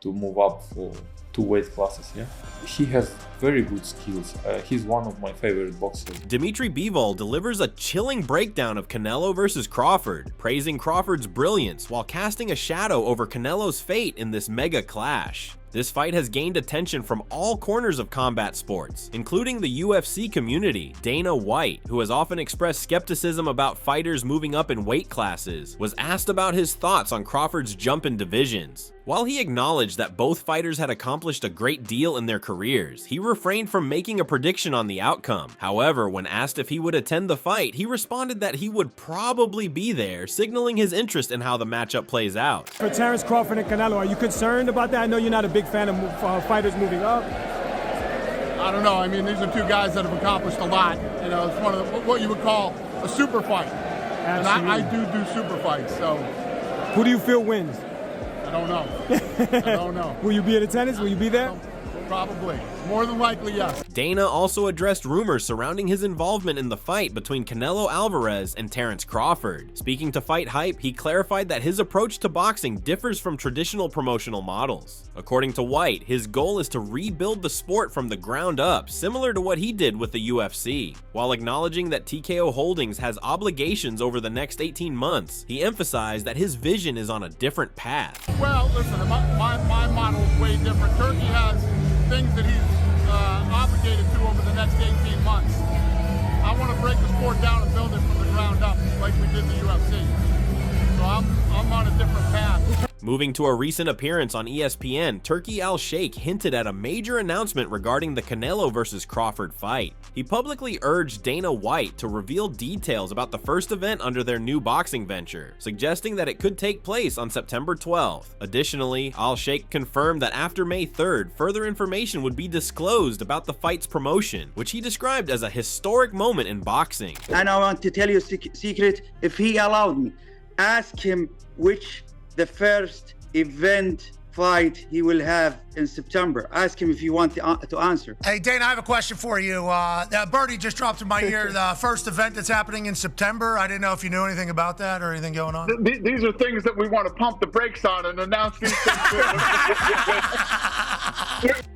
to move up for 2 weight classes. Yeah, he has very good skills. He's one of my favorite boxers. Dmitry Bivol delivers a chilling breakdown of Canelo versus Crawford, praising Crawford's brilliance while casting a shadow over Canelo's fate in this mega clash. This fight has gained attention from all corners of combat sports, including the UFC community. Dana White, who has often expressed skepticism about fighters moving up in weight classes, was asked about his thoughts on Crawford's jump in divisions. While he acknowledged that both fighters had accomplished a great deal in their careers, he refrained from making a prediction on the outcome. However, when asked if he would attend the fight, he responded that he would probably be there, signaling his interest in how the matchup plays out. For Terence Crawford and Canelo, are you concerned about that? I know you're not a big fan of fighters moving up. I don't know. I mean, these are two guys that have accomplished a lot. You know, it's one of what you would call a super fight. Absolutely. And I do super fights, so. Who do you feel wins? I don't know. I don't know. Will you be at attendance? Will you be there? Probably. More than likely, yes. Dana also addressed rumors surrounding his involvement in the fight between Canelo Alvarez and Terence Crawford. Speaking to Fight Hype, he clarified that his approach to boxing differs from traditional promotional models. According to White, his goal is to rebuild the sport from the ground up, similar to what he did with the UFC. While acknowledging that TKO Holdings has obligations over the next 18 months, he emphasized that his vision is on a different path. Well, listen, my model is way different. Turkey has things that he's obligated to over the next 18 months. I want to break the sport down and build it from the ground up like we did in the UFC. So I'm on a different path. Moving to a recent appearance on ESPN, Turki Al-Sheikh hinted at a major announcement regarding the Canelo versus Crawford fight. He publicly urged Dana White to reveal details about the first event under their new boxing venture, suggesting that it could take place on September 12th. Additionally, Al-Sheikh confirmed that after May 3rd, further information would be disclosed about the fight's promotion, which he described as a historic moment in boxing. And I want to tell you a secret, if he allowed me, ask him which the first event fight he will have in September. Ask him if you want to answer. Hey, Dana, I have a question for you. Birdie just dropped in my ear, the first event that's happening in September. I didn't know if you knew anything about that or anything going on. These are things that we want to pump the brakes on and announce these things.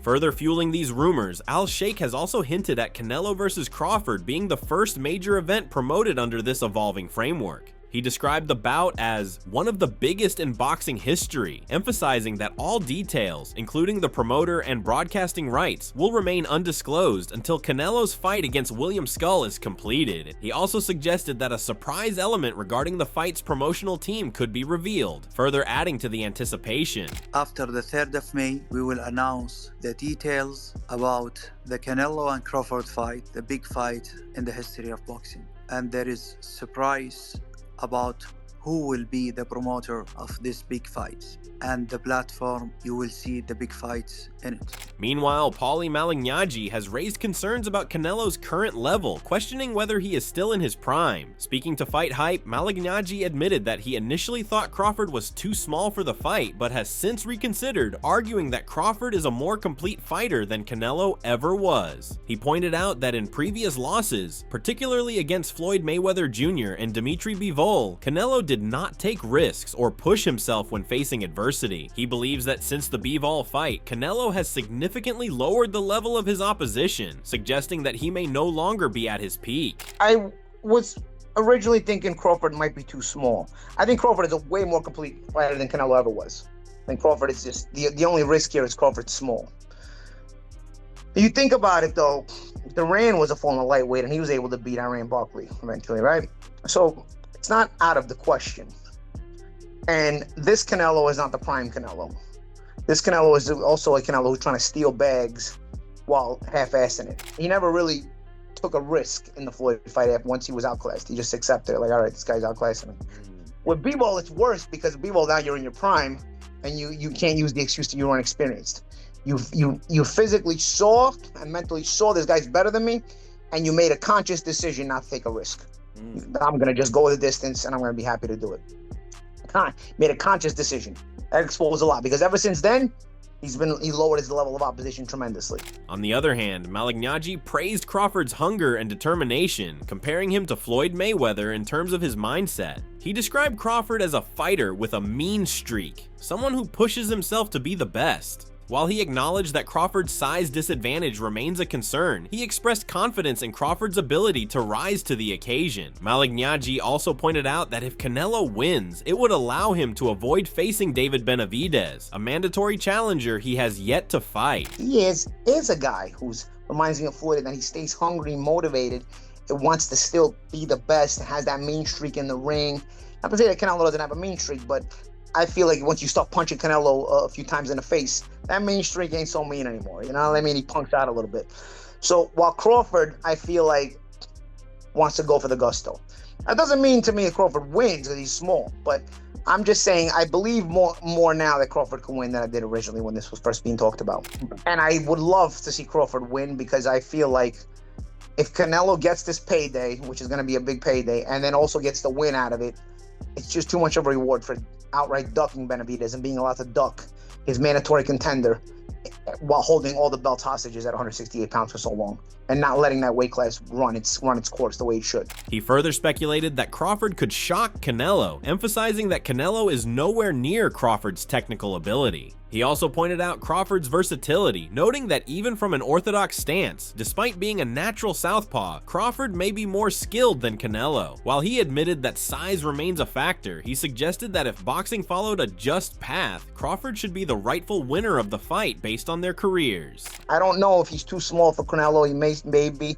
Further fueling these rumors, Al-Sheikh has also hinted at Canelo versus Crawford being the first major event promoted under this evolving framework. He described the bout as one of the biggest in boxing history, emphasizing that all details, including the promoter and broadcasting rights, will remain undisclosed until Canelo's fight against William Skull is completed. He also suggested that a surprise element regarding the fight's promotional team could be revealed, further adding to the anticipation. After the 3rd of May, we will announce the details about the Canelo and Crawford fight, the big fight in the history of boxing. And there is surprise about who will be the promoter of this big fight, and the platform you will see the big fights in it. Meanwhile, Paulie Malignaggi has raised concerns about Canelo's current level, questioning whether he is still in his prime. Speaking to Fight Hype, Malignaggi admitted that he initially thought Crawford was too small for the fight, but has since reconsidered, arguing that Crawford is a more complete fighter than Canelo ever was. He pointed out that in previous losses, particularly against Floyd Mayweather Jr. and Dmitry Bivol, Canelo did not take risks or push himself when facing adversity. He believes that since the Bivol fight, Canelo has significantly lowered the level of his opposition, suggesting that he may no longer be at his peak. I was originally thinking Crawford might be too small. I think Crawford is a way more complete fighter than Canelo ever was. I think Crawford is just, the only risk here is Crawford's small. You think about it though, Duran was a former lightweight and he was able to beat Iran Barkley eventually, right? So it's not out of the question. And this Canelo is not the prime Canelo. This Canelo is also a Canelo who's trying to steal bags while half-assing it. He never really took a risk in the Floyd fight once he was outclassed. He just accepted it, like, all right, this guy's outclassing him. With Bivol, it's worse because Bivol, now you're in your prime and you can't use the excuse that you weren't experienced. You physically saw and mentally saw this guy's better than me, and you made a conscious decision not to take a risk. I'm going to just go the distance and I'm going to be happy to do it. Made a conscious decision. That exposed a lot because ever since then, he lowered his level of opposition tremendously. On the other hand, Malignaggi praised Crawford's hunger and determination, comparing him to Floyd Mayweather in terms of his mindset. He described Crawford as a fighter with a mean streak, someone who pushes himself to be the best. While he acknowledged that Crawford's size disadvantage remains a concern, he expressed confidence in Crawford's ability to rise to the occasion. Malignaggi also pointed out that if Canelo wins, it would allow him to avoid facing David Benavidez, a mandatory challenger he has yet to fight. He is a guy who's reminds me of Floyd in that he stays hungry, motivated, and wants to still be the best, has that mean streak in the ring. Not to say that Canelo doesn't have a mean streak, but I feel like once you start punching Canelo a few times in the face, that mean streak ain't so mean anymore. You know what I mean? He punks out a little bit. So while Crawford, I feel like, wants to go for the gusto. That doesn't mean to me that Crawford wins because he's small, but I'm just saying I believe more now that Crawford can win than I did originally when this was first being talked about. And I would love to see Crawford win because I feel like if Canelo gets this payday, which is going to be a big payday, and then also gets the win out of it, it's just too much of a reward for outright ducking Benavidez and being allowed to duck his mandatory contender while holding all the belts hostages at 168 pounds for so long and not letting that weight class run its course the way it should. He further speculated that Crawford could shock Canelo, emphasizing that Canelo is nowhere near Crawford's technical ability. He also pointed out Crawford's versatility, noting that even from an orthodox stance, despite being a natural southpaw, Crawford may be more skilled than Canelo. While he admitted that size remains a factor, he suggested that if boxing followed a just path, Crawford should be the rightful winner of the fight based on their careers. I don't know if he's too small for Canelo, he may be,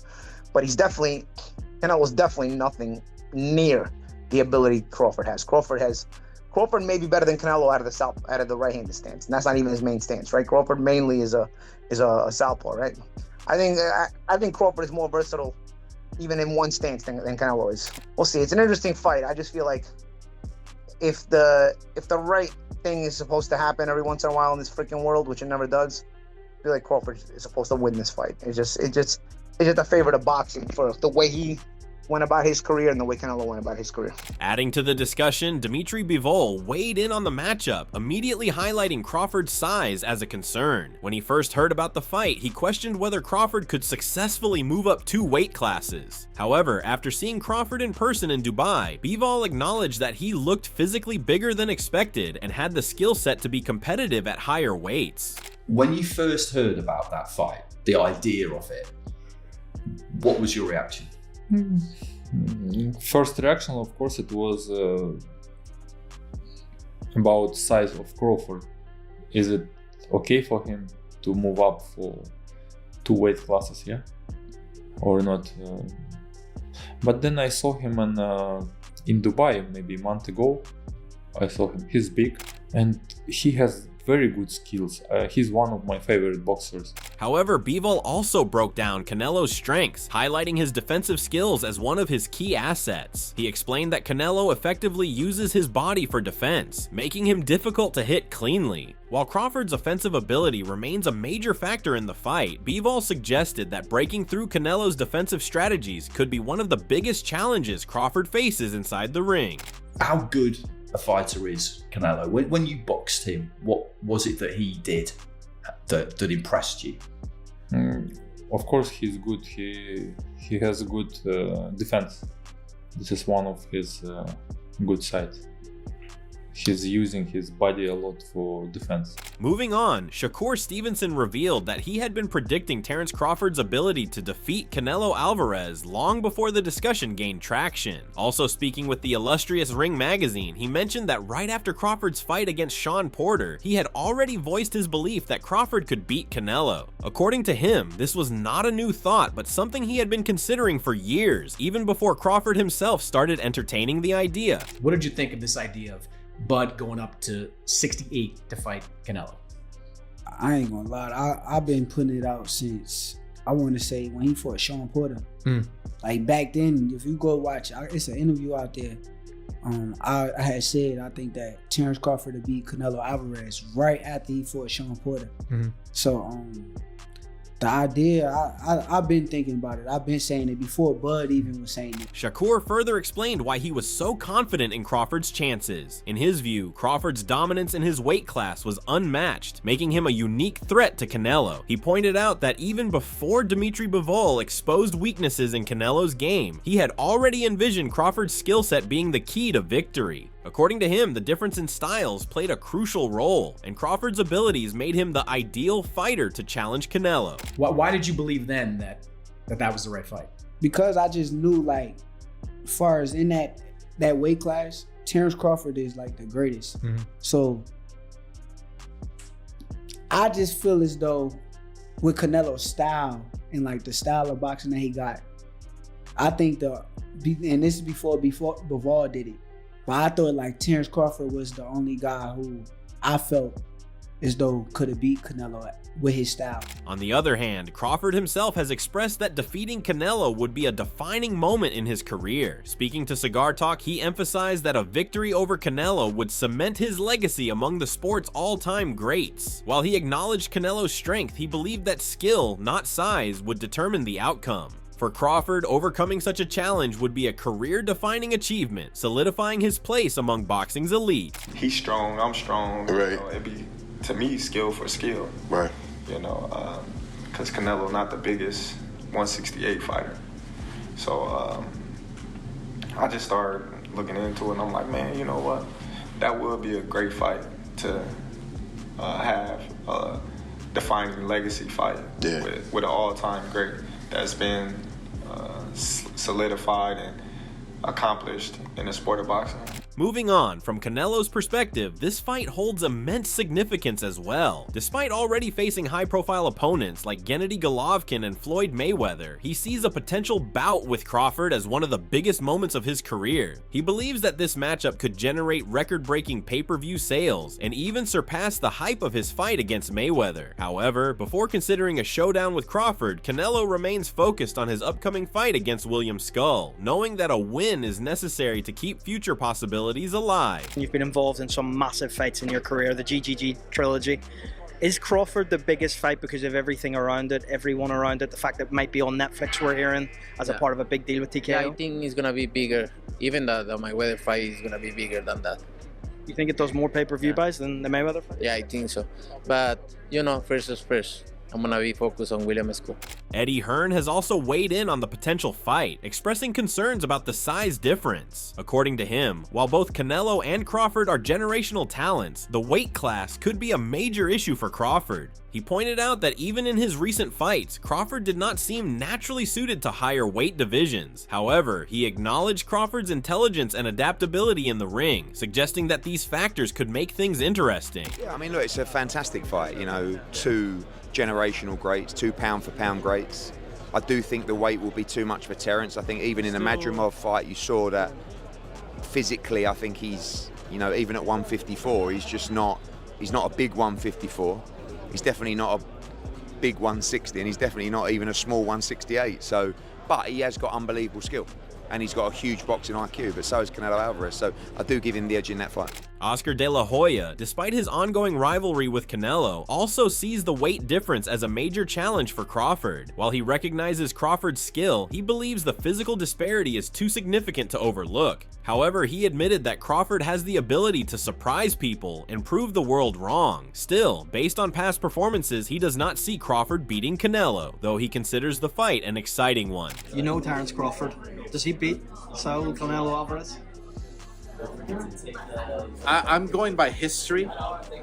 but Canelo's definitely nothing near the ability Crawford has. Crawford may be better than Canelo out of the right-handed stance, and that's not even his main stance, right? Crawford mainly is a southpaw, right? I think Crawford is more versatile, even in one stance than Canelo is. We'll see. It's an interesting fight. I just feel like if the right thing is supposed to happen every once in a while in this freaking world, which it never does, I feel like Crawford is supposed to win this fight. It's just a favorite of boxing for the way he went about his career and the way Canelo went about his career. Adding to the discussion, Dmitry Bivol weighed in on the matchup, immediately highlighting Crawford's size as a concern. When he first heard about the fight, he questioned whether Crawford could successfully move up 2 weight classes. However, after seeing Crawford in person in Dubai, Bivol acknowledged that he looked physically bigger than expected and had the skill set to be competitive at higher weights. When you first heard about that fight, the idea of it, what was your reaction? First reaction, of course, it was about size of Crawford. Is it okay for him to move up for 2 weight classes, yeah, or not? But then I saw him in Dubai maybe a month ago. I saw him. He's big and he has very good skills. He's one of my favorite boxers. However, Bivol also broke down Canelo's strengths, highlighting his defensive skills as one of his key assets. He explained that Canelo effectively uses his body for defense, making him difficult to hit cleanly. While Crawford's offensive ability remains a major factor in the fight, Bivol suggested that breaking through Canelo's defensive strategies could be one of the biggest challenges Crawford faces inside the ring. How good a fighter is Canelo? When you boxed him, what was it that he did that impressed you? Of course, he's good. He has good defense. This is one of his good sides. He's using his body a lot for defense. Moving on, Shakur Stevenson revealed that he had been predicting Terence Crawford's ability to defeat Canelo Alvarez long before the discussion gained traction. Also speaking with the illustrious Ring magazine, he mentioned that right after Crawford's fight against Sean Porter, he had already voiced his belief that Crawford could beat Canelo. According to him, this was not a new thought, but something he had been considering for years, even before Crawford himself started entertaining the idea. What did you think of this idea of Bud going up to 68 to fight Canelo? I ain't gonna lie, I've been putting it out since, I want to say, when he fought Sean Porter. Like back then, if you go watch, it's an interview out there. I had said I think that Terence Crawford would beat Canelo Alvarez right after he fought Sean Porter. So The idea, I've been thinking about it. I've been saying it before Bud even was saying it. Shakur further explained why he was so confident in Crawford's chances. In his view, Crawford's dominance in his weight class was unmatched, making him a unique threat to Canelo. He pointed out that even before Dmitry Bivol exposed weaknesses in Canelo's game, he had already envisioned Crawford's skill set being the key to victory. According to him, the difference in styles played a crucial role, and Crawford's abilities made him the ideal fighter to challenge Canelo. Why did you believe then that was the right fight? Because I just knew, like, as far as in that weight class, Terence Crawford is like the greatest. So I just feel as though with Canelo's style and like the style of boxing that he got, I think and this is before Bivol did it. But I thought like Terence Crawford was the only guy who I felt as though could have beat Canelo with his style. On the other hand, Crawford himself has expressed that defeating Canelo would be a defining moment in his career. Speaking to Cigar Talk, he emphasized that a victory over Canelo would cement his legacy among the sport's all-time greats. While he acknowledged Canelo's strength, he believed that skill, not size, would determine the outcome. For Crawford, overcoming such a challenge would be a career-defining achievement, solidifying his place among boxing's elite. He's strong, I'm strong. Right. You know, it'd be, to me, skill for skill. Right. You know, because Canelo not the biggest 168 fighter. So I just started looking into it, and I'm like, man, you know what? That would be a great fight to have a defining legacy fight with an all-time great that's been solidified and accomplished in the sport of boxing. Moving on, from Canelo's perspective, this fight holds immense significance as well. Despite already facing high-profile opponents like Gennady Golovkin and Floyd Mayweather, he sees a potential bout with Crawford as one of the biggest moments of his career. He believes that this matchup could generate record-breaking pay-per-view sales and even surpass the hype of his fight against Mayweather. However, before considering a showdown with Crawford, Canelo remains focused on his upcoming fight against William Skull, knowing that a win is necessary to keep future possibilities alive. You've been involved in some massive fights in your career, the GGG trilogy. Is Crawford the biggest fight because of everything around it, everyone around it, the fact that it might be on Netflix we're hearing as a part of a big deal with TKO? Yeah, I think it's going to be bigger. Even the Mayweather fight is going to be bigger than that. You think it does more pay-per-view buys than the Mayweather fight? Yeah, I think so. But, you know, first is first. I'm going to be focused on William Skull. Eddie Hearn has also weighed in on the potential fight, expressing concerns about the size difference. According to him, while both Canelo and Crawford are generational talents, the weight class could be a major issue for Crawford. He pointed out that even in his recent fights, Crawford did not seem naturally suited to higher weight divisions. However, he acknowledged Crawford's intelligence and adaptability in the ring, suggesting that these factors could make things interesting. Yeah, I mean, look, it's a fantastic fight. You know, two generational greats, two pound-for-pound greats. I do think the weight will be too much for Terence. I think even in the Madrimov fight, you saw that physically, I think he's, you know, even at 154, he's not a big 154. He's definitely not a big 160, and he's definitely not even a small 168. So, but he has got unbelievable skill, and he's got a huge boxing IQ, but so has Canelo Alvarez. So I do give him the edge in that fight. Oscar De La Hoya, despite his ongoing rivalry with Canelo, also sees the weight difference as a major challenge for Crawford. While he recognizes Crawford's skill, he believes the physical disparity is too significant to overlook. However, he admitted that Crawford has the ability to surprise people and prove the world wrong. Still, based on past performances, he does not see Crawford beating Canelo, though he considers the fight an exciting one. You know Terence Crawford. Does he beat Saul Canelo Alvarez? I'm going by history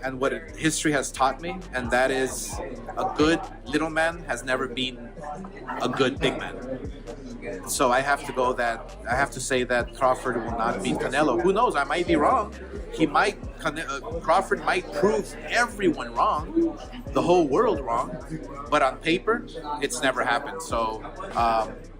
and what history has taught me, and that is a good little man has never been a good big man. So I have to say that Crawford will not beat Canelo. Who knows? I might be wrong. Crawford might prove everyone wrong, the whole world wrong, but on paper, it's never happened. So,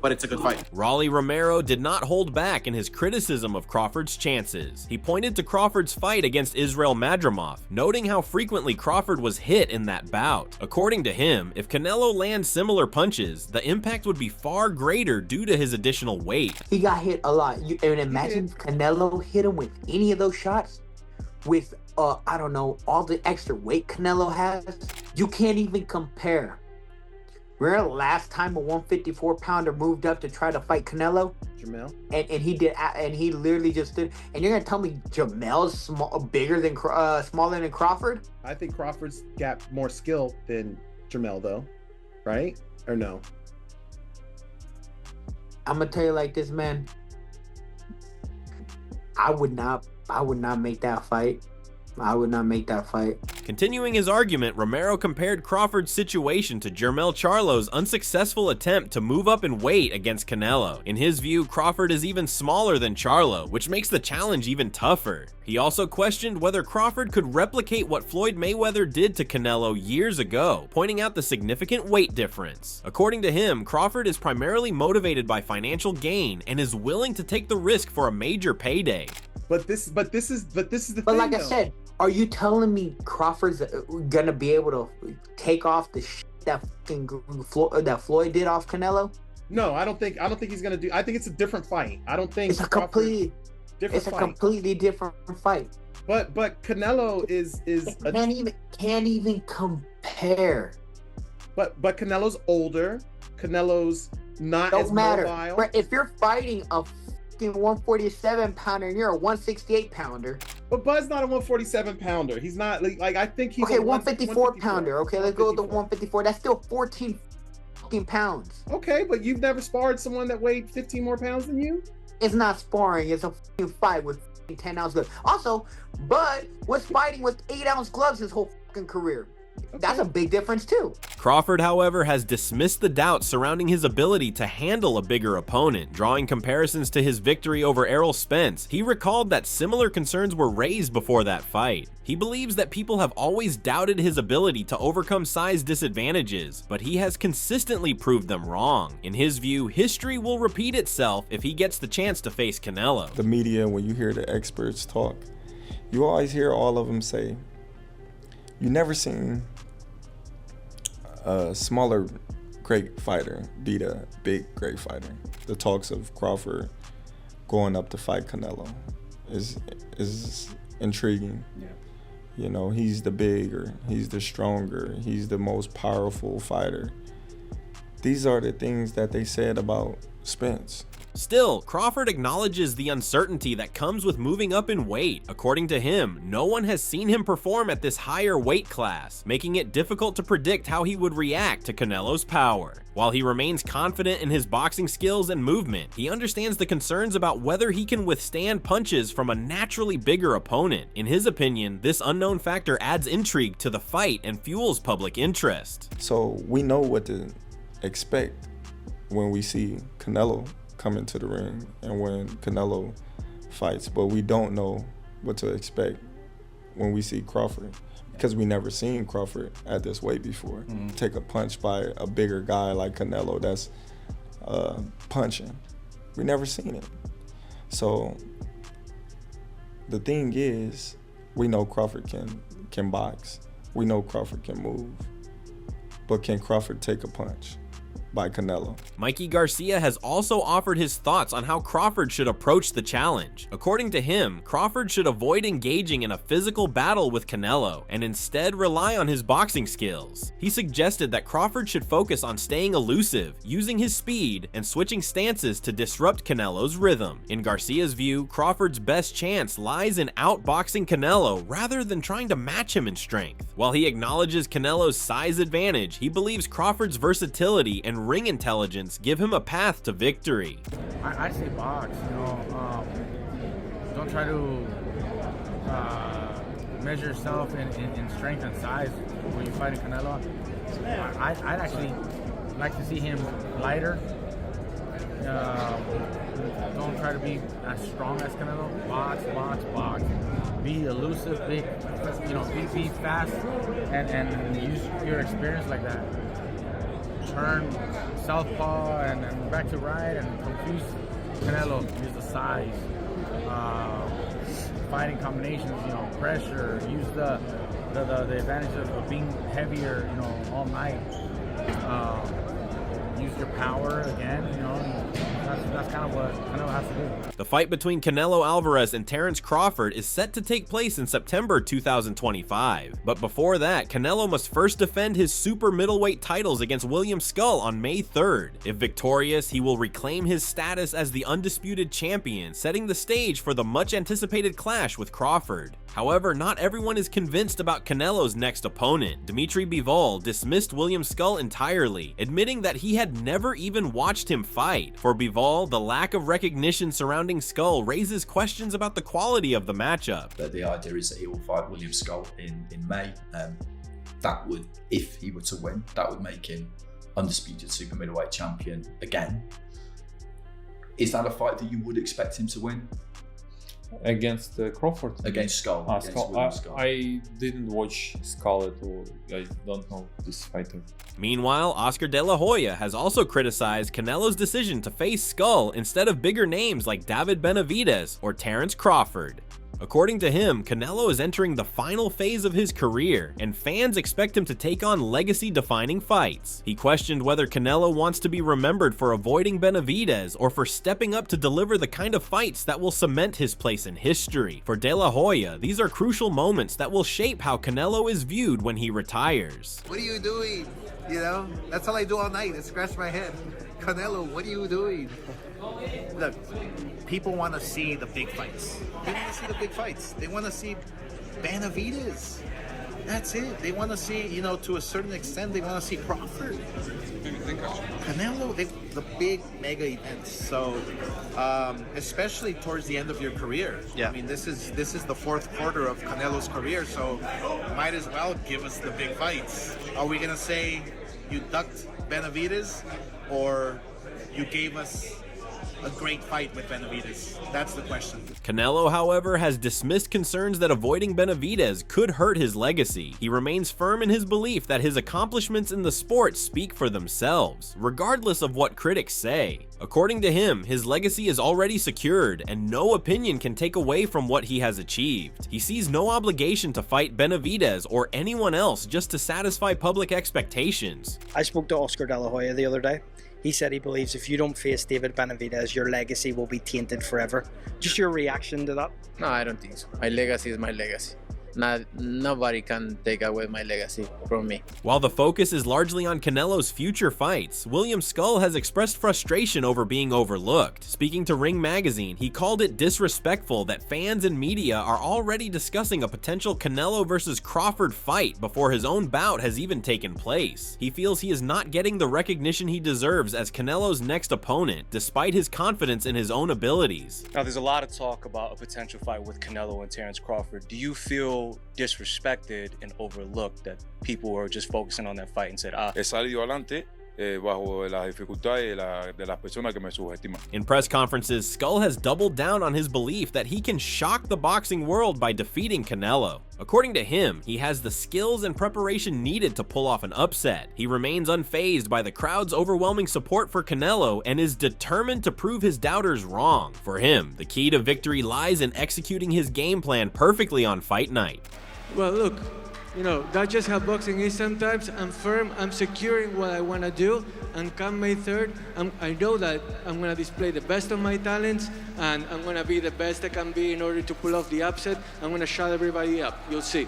but it's a good fight. Rolly Romero did not hold back in his criticism of Crawford's chances. He pointed to Crawford's fight against Israel Madrimov, noting how frequently Crawford was hit in that bout. According to him, if Canelo lands similar punches, the impact would be far greater due to his additional weight. He got hit a lot. And imagine Canelo hit him with any of those shots with, I don't know, all the extra weight Canelo has. You can't even compare Remember last time a 154 pounder moved up to try to fight Canelo? Jamel. And he did, and he literally just did. And you're gonna tell me Jamel's smaller than Crawford? I think Crawford's got more skill than Jamel, though, right? Or no? I'm gonna tell you like this, man. I would not make that fight. I would not make that fight. Continuing his argument, Romero compared Crawford's situation to Jermell Charlo's unsuccessful attempt to move up in weight against Canelo. In his view, Crawford is even smaller than Charlo, which makes the challenge even tougher. He also questioned whether Crawford could replicate what Floyd Mayweather did to Canelo years ago, pointing out the significant weight difference. According to him, Crawford is primarily motivated by financial gain and is willing to take the risk for a major payday. But this is the thing. But like I said, are you telling me Crawford's gonna be able to take off the shit that Floyd did off Canelo? No, I don't think he's gonna do. I think it's a different fight. I don't think it's a completely different fight. But Canelo is can't even compare. But Canelo's older. Canelo's not as mobile. But if you're fighting a 147 pounder and you're a 168 pounder. But Bud's not a 147 pounder. He's not like I think he's okay. 154 pounder. Okay, let's go with the 154. That's still 14 pounds. Okay, but you've never sparred someone that weighed 15 more pounds than you? It's not sparring. It's a fight with 10-ounce gloves. Also, Bud was fighting with 8-ounce gloves his whole fucking career. Okay. That's a big difference too. Crawford, however, has dismissed the doubts surrounding his ability to handle a bigger opponent, drawing comparisons to his victory over Errol Spence. He recalled that similar concerns were raised before that fight. He believes that people have always doubted his ability to overcome size disadvantages, but he has consistently proved them wrong. In his view, history will repeat itself if he gets the chance to face Canelo. The media, when you hear the experts talk, you always hear all of them say, you never seen a smaller great fighter beat a big great fighter. The talks of Crawford going up to fight Canelo is intriguing. Yeah. You know, he's the bigger, he's the stronger, he's the most powerful fighter. These are the things that they said about Spence. Still, Crawford acknowledges the uncertainty that comes with moving up in weight. According to him, no one has seen him perform at this higher weight class, making it difficult to predict how he would react to Canelo's power. While he remains confident in his boxing skills and movement, he understands the concerns about whether he can withstand punches from a naturally bigger opponent. In his opinion, this unknown factor adds intrigue to the fight and fuels public interest. So we know what to expect when we see Canelo come into the ring and when Canelo fights, but we don't know what to expect when we see Crawford because we never seen Crawford at this weight before. Take a punch by a bigger guy like Canelo that's punching. We never seen it. So the thing is, we know Crawford can box. We know Crawford can move, but can Crawford take a punch by Canelo? Mikey Garcia has also offered his thoughts on how Crawford should approach the challenge. According to him, Crawford should avoid engaging in a physical battle with Canelo and instead rely on his boxing skills. He suggested that Crawford should focus on staying elusive, using his speed, and switching stances to disrupt Canelo's rhythm. In Garcia's view, Crawford's best chance lies in outboxing Canelo rather than trying to match him in strength. While he acknowledges Canelo's size advantage, he believes Crawford's versatility and ring intelligence give him a path to victory. I say box, don't try to measure yourself in strength and size when you're fighting Canelo. I'd actually like to see him lighter. Don't try to be as strong as Canelo. Box. Be elusive, be fast, and use your experience like that. Turn southpaw and then back to right and confuse Canelo. Use the size, fighting combinations. Pressure. Use the advantage of being heavier. All night. use your power again, you know, and that's kind of what Canelo has to do. The fight between Canelo Alvarez and Terence Crawford is set to take place in September 2025. But before that, Canelo must first defend his super middleweight titles against William Skull on May 3rd. If victorious, he will reclaim his status as the undisputed champion, setting the stage for the much anticipated clash with Crawford. However, not everyone is convinced about Canelo's next opponent. Dmitry Bivol dismissed William Skull entirely, admitting that he had never even watched him fight. For Bivol, the lack of recognition surrounding Skull raises questions about the quality of the matchup. But the idea is that he will fight William Skull in May. That would, if he were to win, that would make him undisputed super middleweight champion again. Is that a fight that you would expect him to win? Against Crawford? Against Skull. Skull. I didn't watch Skull at all. I don't know this fighter. Meanwhile, Oscar De La Hoya has also criticized Canelo's decision to face Skull instead of bigger names like David Benavidez or Terence Crawford. According to him, Canelo is entering the final phase of his career, and fans expect him to take on legacy-defining fights. He questioned whether Canelo wants to be remembered for avoiding Benavidez or for stepping up to deliver the kind of fights that will cement his place in history. For De La Hoya, these are crucial moments that will shape how Canelo is viewed when he retires. What are you doing? You know, that's all I do all night is scratch my head. Canelo, what are you doing? Look, people want to see the big fights. They want to see the big fights. They want to see Benavidez. That's it. They want to see, you know, to a certain extent, they want to see Crawford. Canelo, the big mega events. So, especially towards the end of your career. Yeah. I mean, this is the fourth quarter of Canelo's career, so might as well give us the big fights. Are we gonna say you ducked Benavidez, or you gave us a great fight with Benavidez? That's the question. Canelo, however, has dismissed concerns that avoiding Benavidez could hurt his legacy. He remains firm in his belief that his accomplishments in the sport speak for themselves, regardless of what critics say. According to him, his legacy is already secured, and no opinion can take away from what he has achieved. He sees no obligation to fight Benavidez or anyone else just to satisfy public expectations. I spoke to Oscar De La Hoya the other day. He said he believes if you don't face David Benavidez, your legacy will be tainted forever. Just your reaction to that? No, I don't think so. My legacy is my legacy. Nobody can take away my legacy from me. While the focus is largely on Canelo's future fights, William Skull has expressed frustration over being overlooked. Speaking to Ring Magazine, he called it disrespectful that fans and media are already discussing a potential Canelo versus Crawford fight before his own bout has even taken place. He feels he is not getting the recognition he deserves as Canelo's next opponent, despite his confidence in his own abilities. Now, there's a lot of talk about a potential fight with Canelo and Terence Crawford. Do you feel disrespected and overlooked that people were just focusing on that fight and said, He salido adelante bajo las dificultades de las personas que me subestiman. In press conferences, Skull has doubled down on his belief that he can shock the boxing world by defeating Canelo. According to him, he has the skills and preparation needed to pull off an upset. He remains unfazed by the crowd's overwhelming support for Canelo and is determined to prove his doubters wrong. For him, the key to victory lies in executing his game plan perfectly on fight night. Well, look, you know, that's just how boxing is sometimes. I'm firm, I'm secure in what I want to do, and come May 3rd, I know that I'm going to display the best of my talents, and I'm going to be the best I can be in order to pull off the upset. I'm going to shut everybody up. You'll see.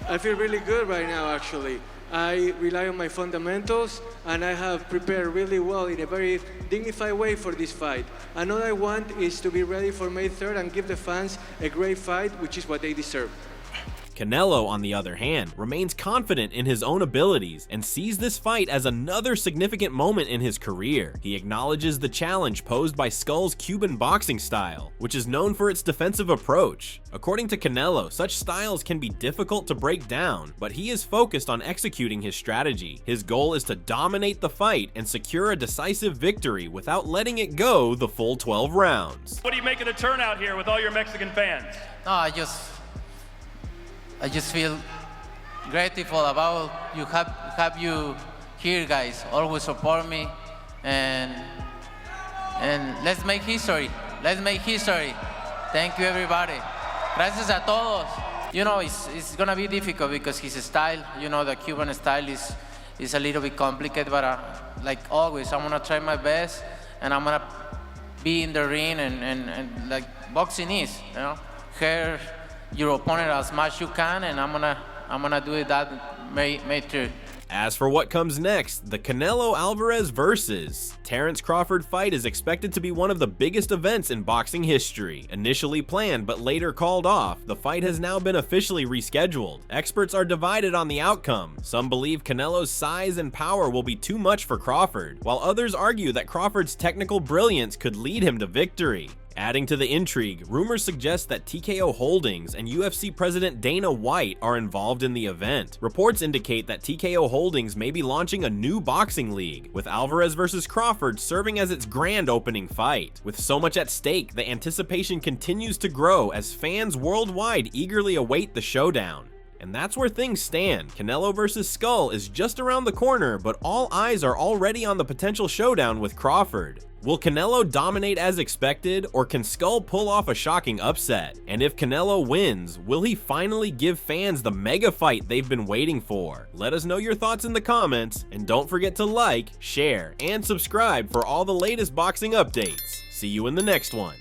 I feel really good right now, actually. I rely on my fundamentals, and I have prepared really well in a very dignified way for this fight. And all I want is to be ready for May 3rd and give the fans a great fight, which is what they deserve. Canelo, on the other hand, remains confident in his own abilities and sees this fight as another significant moment in his career. He acknowledges the challenge posed by Skull's Cuban boxing style, which is known for its defensive approach. According to Canelo, such styles can be difficult to break down, but he is focused on executing his strategy. His goal is to dominate the fight and secure a decisive victory without letting it go the full 12 rounds. What do you make of the turnout here with all your Mexican fans? No, I just feel grateful about have you here, guys. Always support me, and let's make history. Let's make history. Thank you, everybody. Gracias a todos. You know, it's gonna be difficult because his style, you know, the Cuban style it's a little bit complicated, but like always, I'm gonna try my best, and I'm gonna be in the ring, and like boxing is, you know, hurt your opponent as much you can, and I'm gonna do it that May 3rd. As for what comes next, the Canelo Alvarez versus Terence Crawford fight is expected to be one of the biggest events in boxing history. Initially planned but later called off, the fight has now been officially rescheduled. Experts are divided on the outcome. Some believe Canelo's size and power will be too much for Crawford, while others argue that Crawford's technical brilliance could lead him to victory. Adding to the intrigue, rumors suggest that TKO Holdings and UFC President Dana White are involved in the event. Reports indicate that TKO Holdings may be launching a new boxing league, with Alvarez vs. Crawford serving as its grand opening fight. With so much at stake, the anticipation continues to grow as fans worldwide eagerly await the showdown. And that's where things stand. Canelo vs. Skull is just around the corner, but all eyes are already on the potential showdown with Crawford. Will Canelo dominate as expected, or can Skull pull off a shocking upset? And if Canelo wins, will he finally give fans the mega fight they've been waiting for? Let us know your thoughts in the comments, and don't forget to like, share, and subscribe for all the latest boxing updates. See you in the next one.